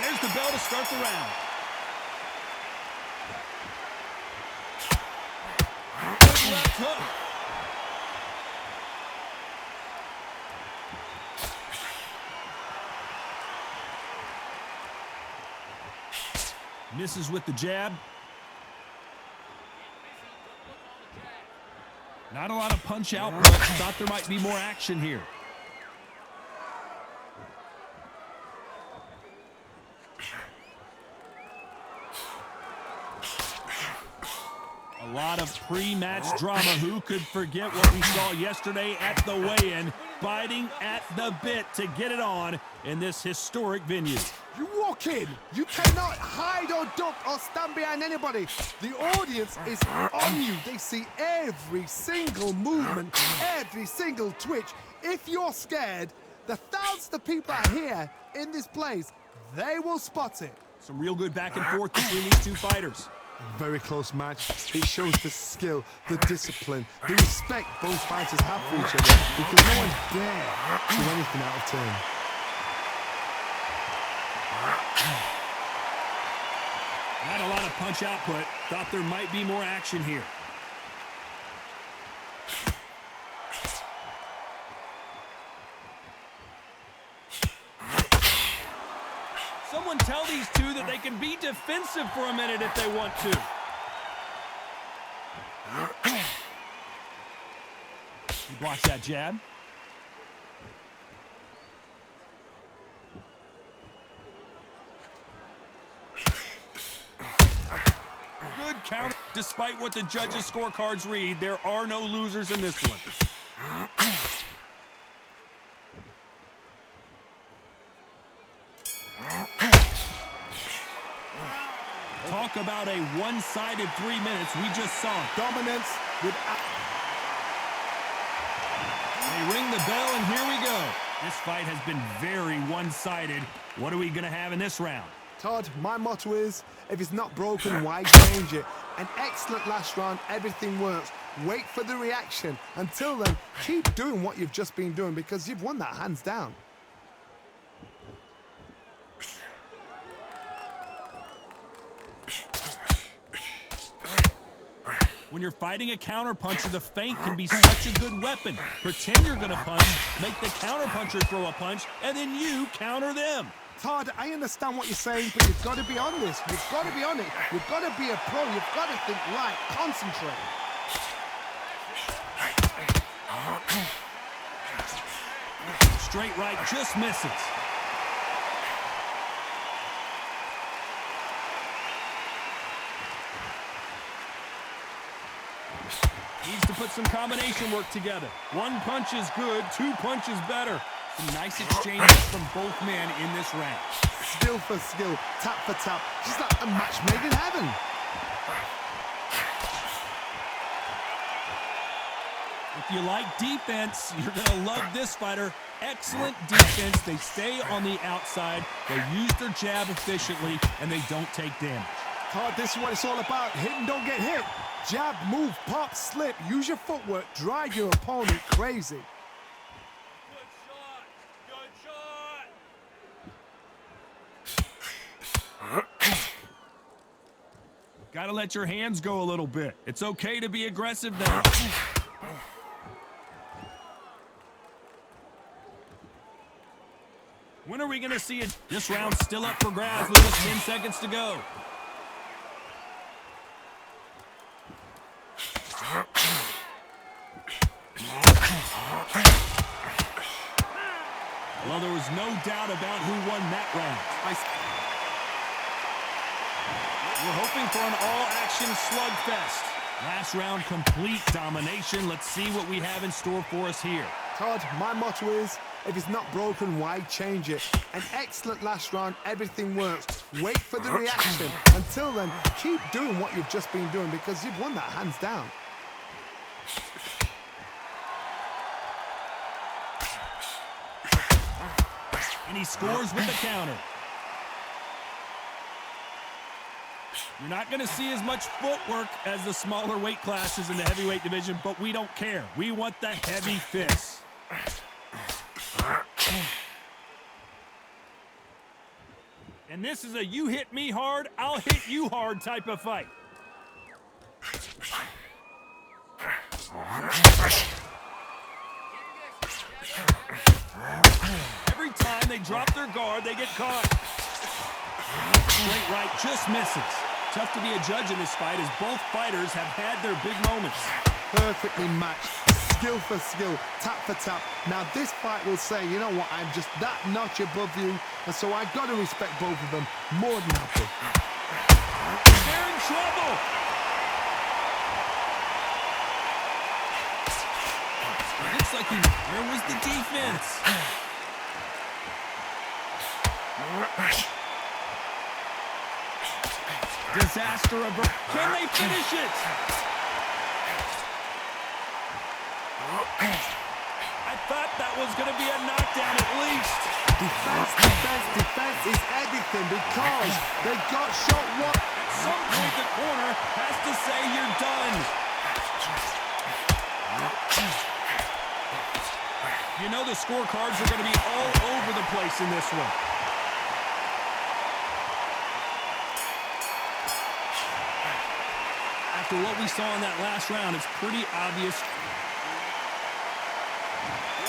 there's the bell to start the round. Good left hook. Misses with the jab. Not a lot of punch out, but thought there might be more action here. A lot of pre-match drama. Who could forget what we saw yesterday at the weigh-in? Biting at the bit to get it on in this historic venue. You walk in, you cannot hide or duck or stand behind anybody. The audience is on you. They see every single movement, every single twitch. If you're scared, the thousands of people out here in this place, they will spot it. Some real good back and forth between these two fighters. Very close match. It shows the skill, the discipline, the respect both fighters have for each other, because no one's dare do anything out of turn. Not a lot of punch output. Thought there might be more action here. Someone tell these two that they can be defensive for a minute if they want to. He blocks that jab. Good counter. Despite what the judges' scorecards read, there are no losers in this one. Talk about a one-sided 3 minutes. We just saw Dominance without... They ring the bell, and here we go. This fight has been very one-sided. What are we going to have in this round? Todd, my motto is, if it's not broken, why change it? An excellent last round, everything works. Wait for the reaction. Until then, keep doing what you've just been doing, because you've won that hands down. When you're fighting a counterpuncher, the feint can be such a good weapon. Pretend you're going to punch, make the counterpuncher throw a punch, and then you counter them. Todd, I understand what you're saying, but you've got to be on this. You've got to be on it. You've got to be a pro. You've got to think right. Concentrate. Straight right just misses. Needs to put some combination work together. One punch is good, two punches better. Some nice exchanges from both men in this round. Skill for skill, tap for tap. Just like a match made in heaven. If you like defense, you're going to love this fighter. Excellent defense. They stay on the outside. They use their jab efficiently, and they don't take damage. Todd, this is what it's all about. Hit and don't get hit. Jab, move, pop, slip. Use your footwork. Drive your opponent crazy. Got to let your hands go a little bit. It's okay to be aggressive now. When are we going to see it? This round's still up for grabs with just 10 seconds to go. Well, there was no doubt about who won that round. We're hoping for an all-action slugfest. Last round, complete domination. Let's see what we have in store for us here. Todd, my motto is, if it's not broken, why change it? An excellent last round, everything works. Wait for the reaction. Until then, keep doing what you've just been doing, because you've won that hands down. And he scores with the counter. You're not going to see as much footwork as the smaller weight classes in the heavyweight division, but we don't care. We want the heavy fists. And this is a you hit me hard, I'll hit you hard type of fight. Every time they drop their guard, they get caught. Straight right just misses. Tough to be a judge in this fight as both fighters have had their big moments. Perfectly matched, skill for skill, tap for tap. Now this fight will say, you know what, I'm just that notch above you, and so I got to respect both of them more than happy. They're in trouble. It looks like where was the defense? Disaster avert. Can they finish it? I thought that was going to be a knockdown at least. Defense, defense, defense is everything because they got shot one. At some point, the corner has to say you're done. You know the scorecards are going to be all over the place in this one. After what we saw in that last round, it's pretty obvious.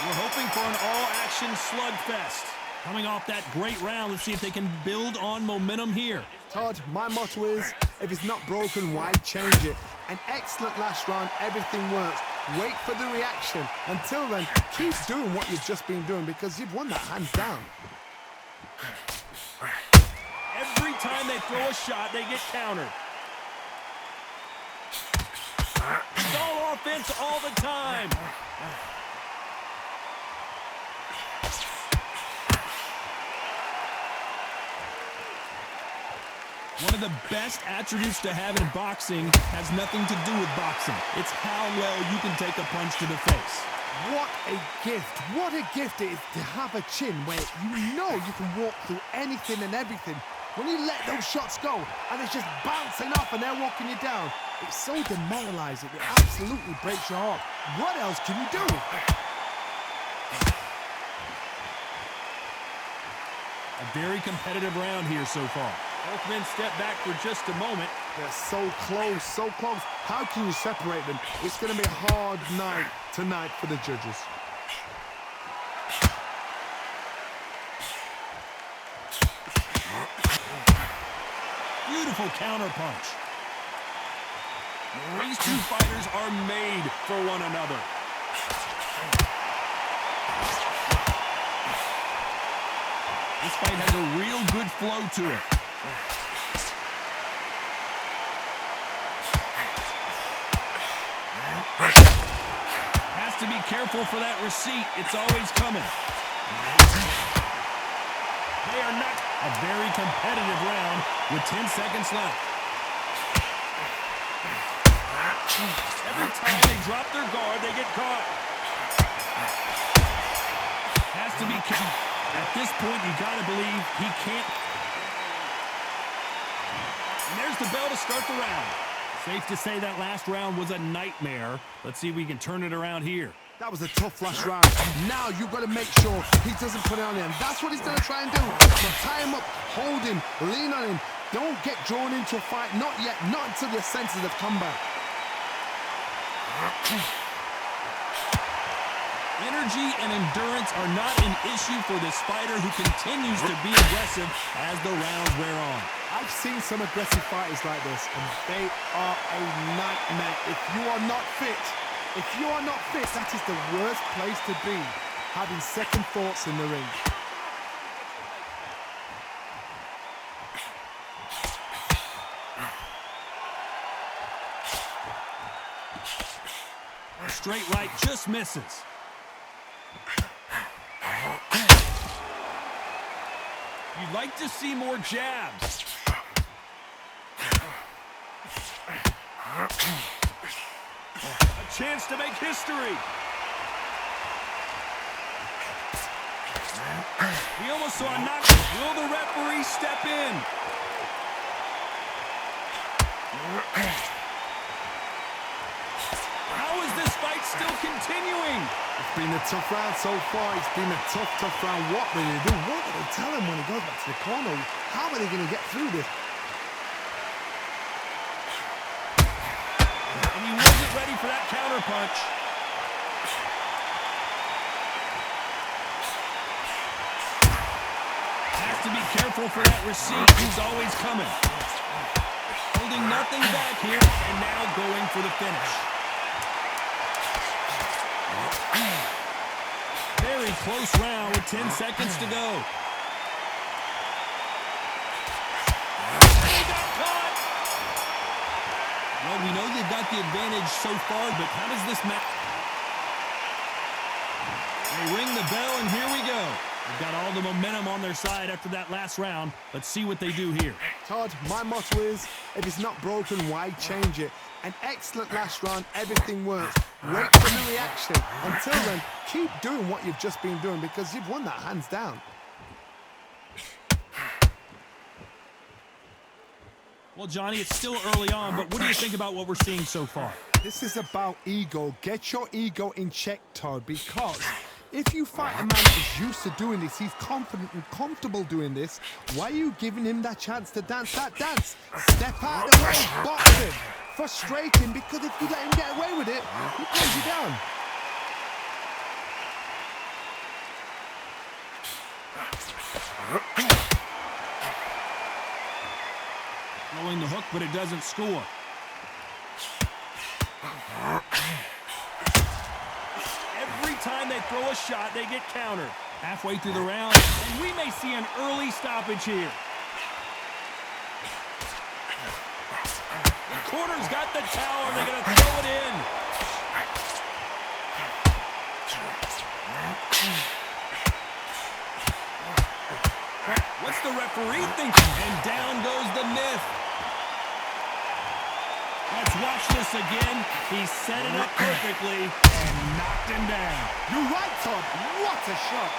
We're hoping for an all-action slugfest. Coming off that great round, let's see if they can build on momentum here. Todd, my motto is, if it's not broken, why change it? An excellent last round, everything works. Wait for the reaction. Until then, keep doing what you've just been doing because you've won that hands down. Every time they throw a shot, they get countered. Stall offense all the time. One of the best attributes to have in boxing has nothing to do with boxing. It's how well you can take a punch to the face. What a gift. What a gift it is to have a chin where you know you can walk through anything and everything. When you let those shots go and it's just bouncing off and they're walking you down, it's so demoralizing. It absolutely breaks your heart. What else can you do? A very competitive round here so far. Both men step back for just a moment. They're so close, so close. How can you separate them? It's going to be a hard night tonight for the judges. Beautiful counter punch. These two fighters are made for one another. This fight has a real good flow to it. Has to be careful for that receipt. It's always coming. They are not a very competitive round with 10 seconds left. Every time they drop their guard, they get caught. Has to be careful. At this point, you gotta believe he can't. And there's the bell to start the round. Safe to say that last round was a nightmare. Let's see if we can turn it around here. That was a tough last round. Now you've got to make sure he doesn't put it on him. That's what he's going to try and do. So tie him up, hold him, lean on him. Don't get drawn into a fight. Not yet. Not until your senses have come back. Energy and endurance are not an issue for this fighter who continues to be aggressive as the rounds wear on. I've seen some aggressive fighters like this, and they are a nightmare. If you are not fit, that is the worst place to be, having second thoughts in the ring. Straight right just misses. You'd like to see more jabs. A chance to make history. We almost saw a knockout. Will the referee step in? How is this fight still continuing? It's been a tough round so far. It's been a tough round. What will he do? What will they tell him when he goes back to the corner? How are they going to get through this? And he wasn't ready for that counter punch. Has to be careful for that receipt. It's always coming. Holding nothing back here, and now going for the finish. Very close round with 10 seconds to go. He got caught. Well, we know they've got the advantage so far, but how does this match? They ring the bell, and here we go. They've got all the momentum on their side after that last round. Let's see what they do here. Todd, my motto is, if it's not broken, why change it? An excellent last round, everything works. Wait for the reaction. Until then, keep doing what you've just been doing because you've won that hands down. Well, Johnny, it's still early on, but what do you think about what we're seeing so far? This is about ego. Get your ego in check, Todd, because if you fight a man who's used to doing this, he's confident and comfortable doing this, why are you giving him that chance to dance that dance? Step out of the way, box him. Frustrating because if you let him get away with it, he pulls you down. Throwing the hook, but it doesn't score. Every time they throw a shot, they get countered. Halfway through the round, and we may see an early stoppage here. The corner's got the towel, and they're going to throw it in. What's the referee thinking? And down goes the myth. Let's watch this again. He set it up perfectly and knocked him down. You're right, Todd. What a shot.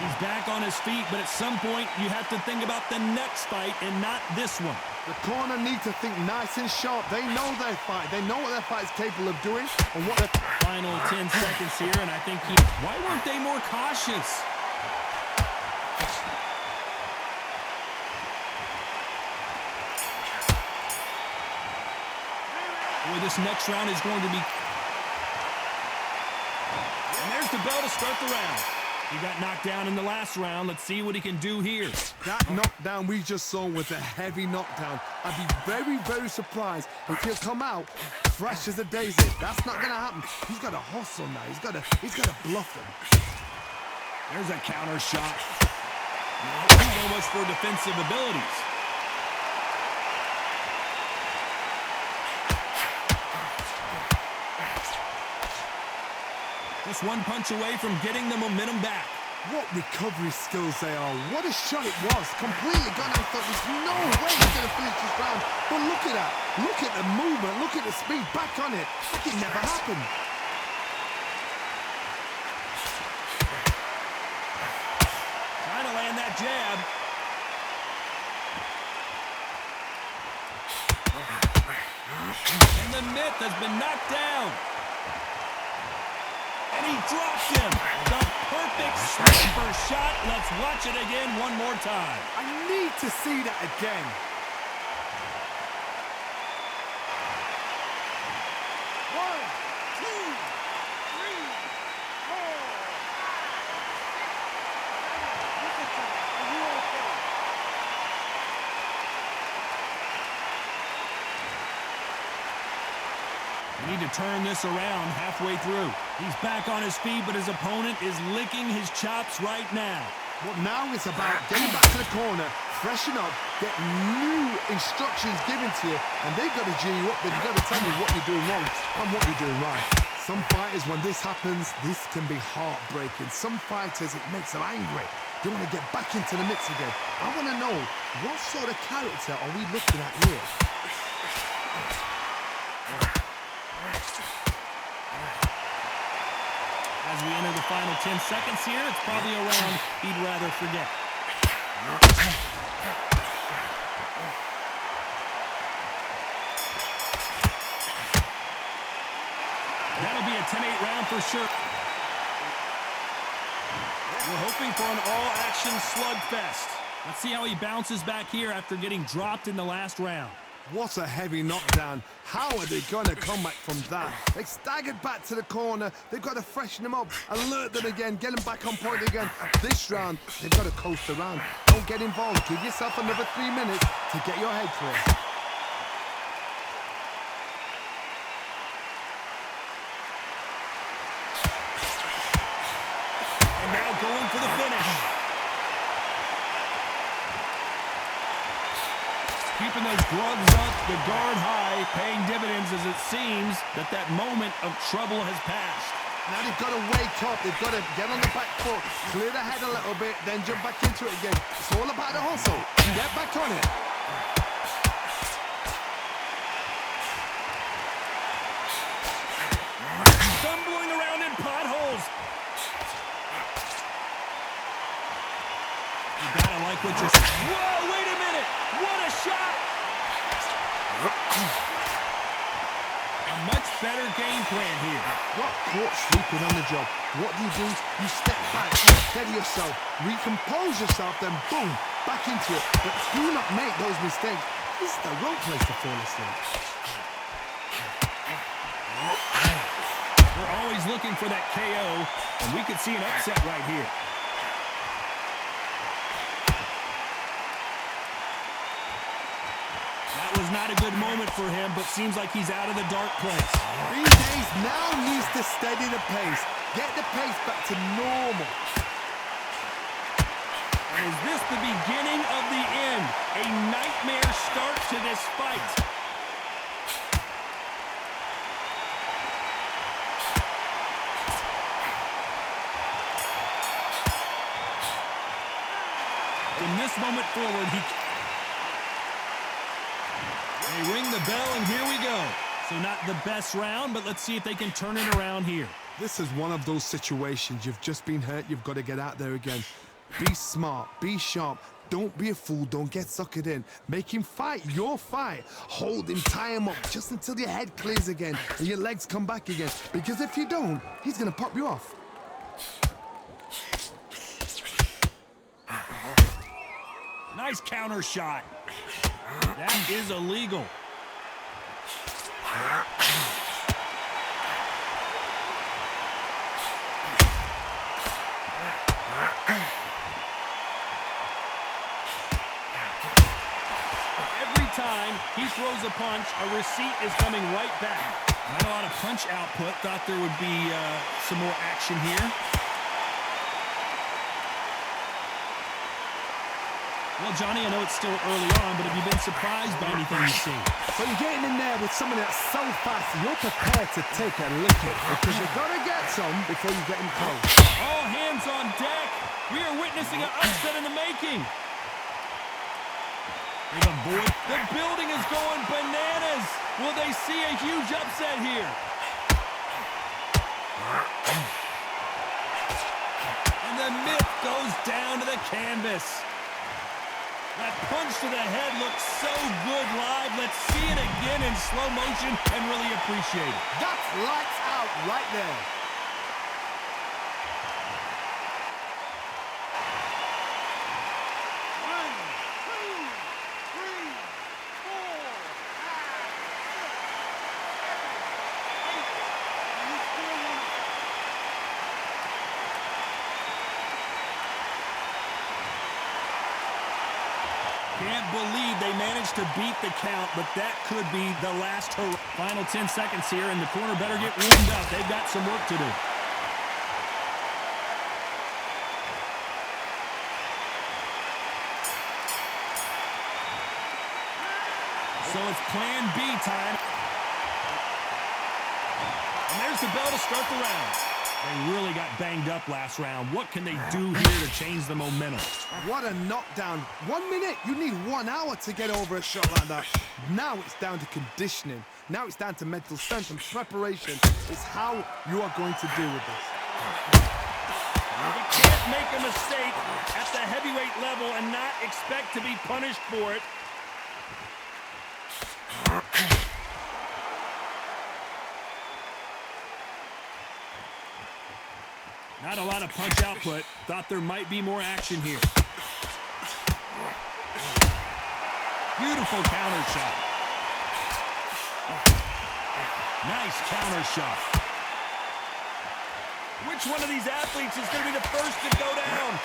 He's back on his feet, but at some point, you have to think about the next fight and not this one. The corner need to think nice and sharp. They know their fight. They know what their fight is capable of doing and what their final 10 seconds here, and I think why weren't they more cautious? Boy, this next round is going to be... And there's the bell to start the round. He got knocked down in the last round. Let's see what he can do here. That knockdown we just saw was a heavy knockdown. I'd be very, very surprised if he'll come out fresh as a daisy. That's not going to happen. He's got to hustle now. He's got to bluff him. There's a counter shot. Almost for defensive abilities. Just one punch away from getting the momentum back. What recovery skills they are. What a shot it was. Completely gone. I thought there's no way he's going to finish this round. But look at that. Look at the movement. Look at the speed. Back on it. Like it never happened. Trying to land that jab. And the myth has been knocked down. And he drops him. The perfect sniper shot. Let's watch it again one more time. I need to see that again. One, two, three, four. Are you okay? We need to turn this around halfway through. He's back on his feet, but his opponent is licking his chops right now. Well, now it's about getting back to the corner, freshen up, get new instructions given to you, and they've got to G you up. They've got to tell you what you're doing wrong and what you're doing right. Some fighters, when this happens, this can be heartbreaking. Some fighters, it makes them angry. They want to get back into the mix again. I want to know, what sort of character are we looking at here? As we enter the final 10 seconds here, it's probably a round he'd rather forget. That'll be a 10-8 round for sure. We're hoping for an all-action slugfest. Let's see how he bounces back here after getting dropped in the last round. What a heavy knockdown. How are they going to come back from that? They staggered back to the corner. They've got to freshen them up, alert them again, get them back on point again. This round, they've got to coast around. Don't get involved. Give yourself another 3 minutes to get your head clear. Going for the finish. Keeping those gloves up, the guard high, paying dividends as it seems that moment of trouble has passed. Now they've got to wake up. They've got to get on the back foot, clear the head a little bit, then jump back into it again. It's all about the hustle. Get back on it. Stumbling around in potholes. You gotta like what you're seeing. Whoa, wait a minute! What a shot! A much better game plan here. What caught sleeping on the job? What do? You step back, steady yourself, recompose yourself, then boom, back into it. But do not make those mistakes. This is the wrong place to fall asleep. We're always looking for that KO, and we could see an upset right here. Was not a good moment for him, but seems like he's out of the dark place. These days now needs to steady the pace. Get the pace back to normal. And is this the beginning of the end? A nightmare start to this fight. From this moment forward, They ring the bell, and here we go. So not the best round, but let's see if they can turn it around here. This is one of those situations. You've just been hurt. You've got to get out there again. Be smart. Be sharp. Don't be a fool. Don't get suckered in. Make him fight your fight. Hold him, tie him up just until your head clears again and your legs come back again. Because if you don't, he's going to pop you off. Nice counter shot. That is illegal. Every time he throws a punch, a receipt is coming right back. Not a lot of punch output. Thought there would be some more action here. Well, Johnny, I know it's still early on, but have you been surprised by anything you've seen? Well, you're getting in there with someone that's so fast, you're prepared to take a licking because you've got to get some before you get him close. All hands on deck. We are witnessing an upset in the making. The building is going bananas. Will they see a huge upset here? And the myth goes down to the canvas. That punch to the head looks so good live. Let's see it again in slow motion and really appreciate it. That's lights out right there. Can't believe they managed to beat the count, but that could be the last hurrah. Final 10 seconds here, and the corner better get warmed up. They've got some work to do. So it's plan B time. And there's the bell to start the round. They really got banged up last round. What can they do here to change the momentum? What a knockdown. 1 minute, you need 1 hour to get over a shot like that. Now it's down to conditioning. Now it's down to mental strength and preparation. It's how you are going to deal with this. He can't make a mistake at the heavyweight level and not expect to be punished for it. Not a lot of punch output. Thought there might be more action here. Beautiful counter shot. Nice counter shot. Which one of these athletes is going to be the first to go down?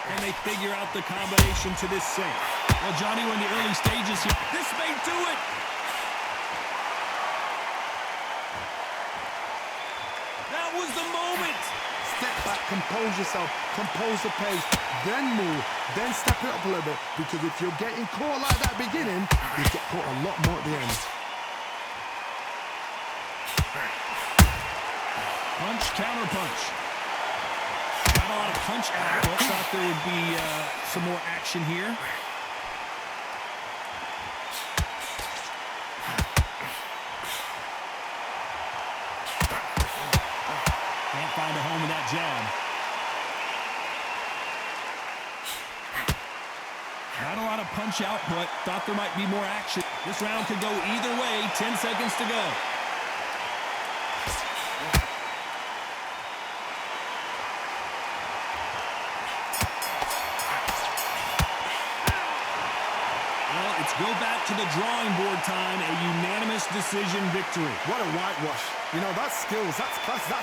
Can they figure out the combination to this sink? Well, Johnny, we're in the early stages here. This may do it. That was the moment. Step back, compose yourself, compose the pace, then move, then step it up a little bit. Because if you're getting caught like that beginning, you get caught a lot more at the end. Punch, counter punch. Not a lot of punch output. Thought there would be some more action here. Can't find a home with that jab. Not a lot of punch output. Thought there might be more action. This round could go either way. 10 seconds to go. Well, it's go back to the drawing board time. A unanimous decision victory. What a whitewash. You know, that's skills, that's class, that's